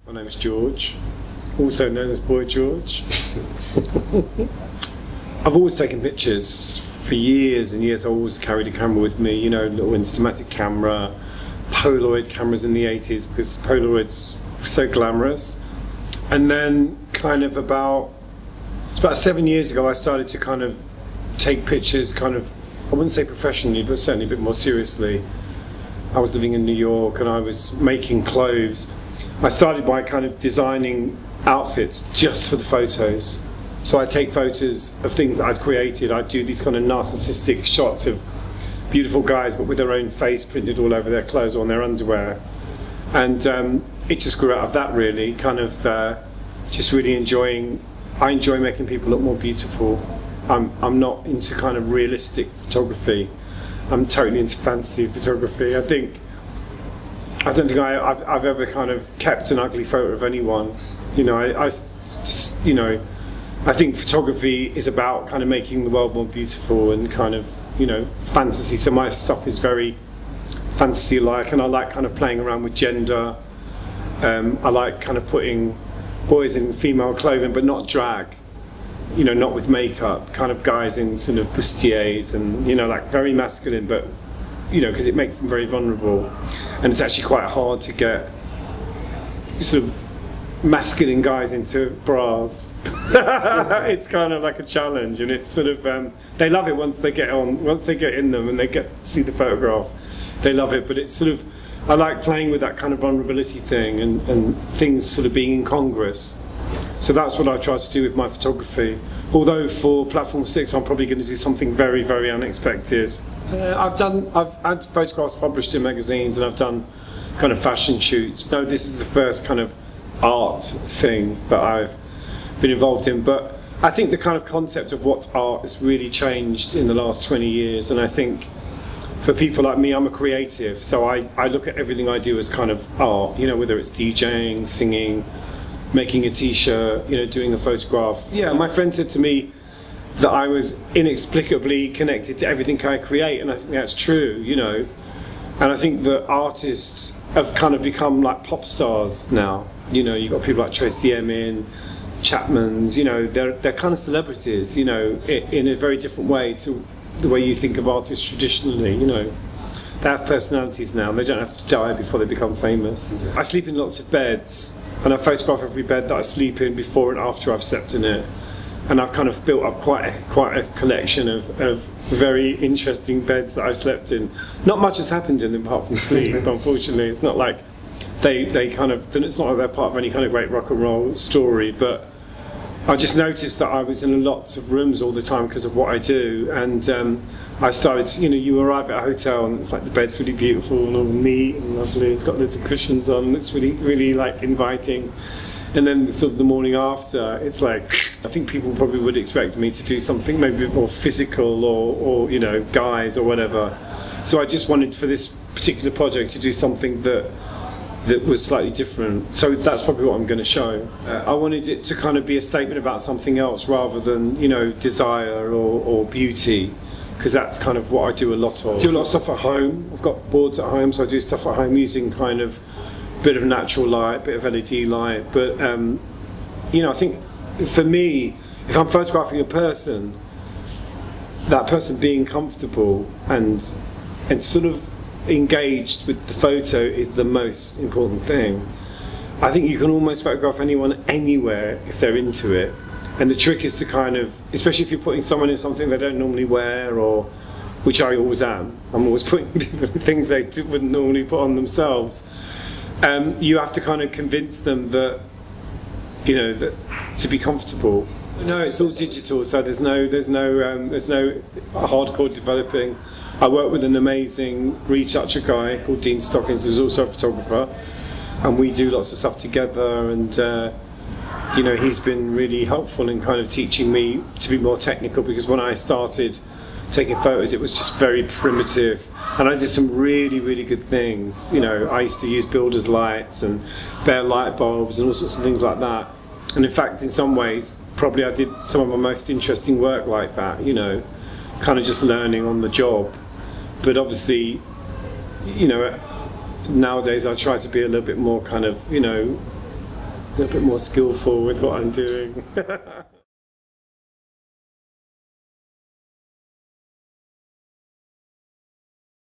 My name's George, also known as Boy George. I've always taken pictures for years and years. I always carried a camera with me, you know, little Instamatic camera, Polaroid cameras in the 80s because Polaroids were so glamorous. And then it's about 7 years ago I started to kind of take pictures I wouldn't say professionally, but certainly a bit more seriously. I was living in New York and I was making clothes. I started by kind of designing outfits just for the photos. So I'd take photos of things that I'd created. I'd do these kind of narcissistic shots of beautiful guys but with their own face printed all over their clothes or on their underwear. And it just grew out of that really, just really I enjoy making people look more beautiful. I'm not into kind of realistic photography. I'm totally into fantasy photography. I don't think I've ever kind of kept an ugly photo of anyone. You know, I think photography is about kind of making the world more beautiful and kind of, you know, fantasy. So my stuff is very fantasy-like, and I like kind of playing around with gender. I like kind of putting boys in female clothing, but not drag. You know, not with makeup. Kind of guys in sort of bustiers and, you know, like very masculine, but you know, because it makes them very vulnerable, and it's actually quite hard to get sort of masculine guys into bras. It's kind of like a challenge, and it's sort of they love it once they get in them and they get to see the photograph. They love it, but it's sort of, I like playing with that kind of vulnerability thing and things sort of being incongruous. So that's what I try to do with my photography. Although for Platform 6 I'm probably going to do something very, very unexpected. I've had photographs published in magazines, and I've done kind of fashion shoots. No, this is the first kind of art thing that I've been involved in. But I think the kind of concept of what's art has really changed in the last 20 years. And I think for people like me, I'm a creative, so I look at everything I do as kind of art. You know, whether it's DJing, singing, making a t-shirt, you know, doing a photograph. Yeah, my friend said to me that I was inexplicably connected to everything I create, and I think that's true, you know. And I think that artists have kind of become like pop stars now. You know, you've got people like Tracy Emin, Chapman's, you know, they're kind of celebrities, you know, in a very different way to the way you think of artists traditionally, you know. They have personalities now, and they don't have to die before they become famous. I sleep in lots of beds, and I photograph every bed that I sleep in before and after I've slept in it. And I've kind of built up quite a collection of very interesting beds that I've slept in. Not much has happened in them apart from sleep, unfortunately. It's not like it's not like they're part of any kind of great rock and roll story, but I just noticed that I was in lots of rooms all the time because of what I do, and I started, you know, you arrive at a hotel and it's like the bed's really beautiful and all neat and lovely, it's got loads of cushions on, it's really, really like inviting. And then sort of the morning after, it's like, I think people probably would expect me to do something maybe a bit more physical or you know, guys or whatever. So I just wanted for this particular project to do something that was slightly different. So that's probably what I'm going to show. I wanted it to kind of be a statement about something else rather than, you know, desire or beauty, because that's kind of what I do a lot of. I do a lot of stuff at home. I've got boards at home, so I do stuff at home using kind of bit of natural light, bit of LED light, but you know, I think for me, if I'm photographing a person, that person being comfortable and sort of engaged with the photo is the most important thing. I think you can almost photograph anyone anywhere if they're into it, and the trick is to kind of, especially if you're putting someone in something they don't normally wear, or which I always am, I'm always putting people in things they wouldn't normally put on themselves. You have to kind of convince them that, you know, that to be comfortable. No, it's all digital, so there's no hardcore developing. I work with an amazing retoucher guy called Dean Stockings, who's also a photographer, and we do lots of stuff together. And you know, he's been really helpful in kind of teaching me to be more technical, because when I started taking photos, it was just very primitive, and I did some really, really good things. You know, I used to use builder's lights and bare light bulbs and all sorts of things like that. And in fact, in some ways, probably I did some of my most interesting work like that, you know, kind of just learning on the job. But obviously, you know, nowadays I try to be a little bit more kind of, you know, a little bit more skillful with what I'm doing.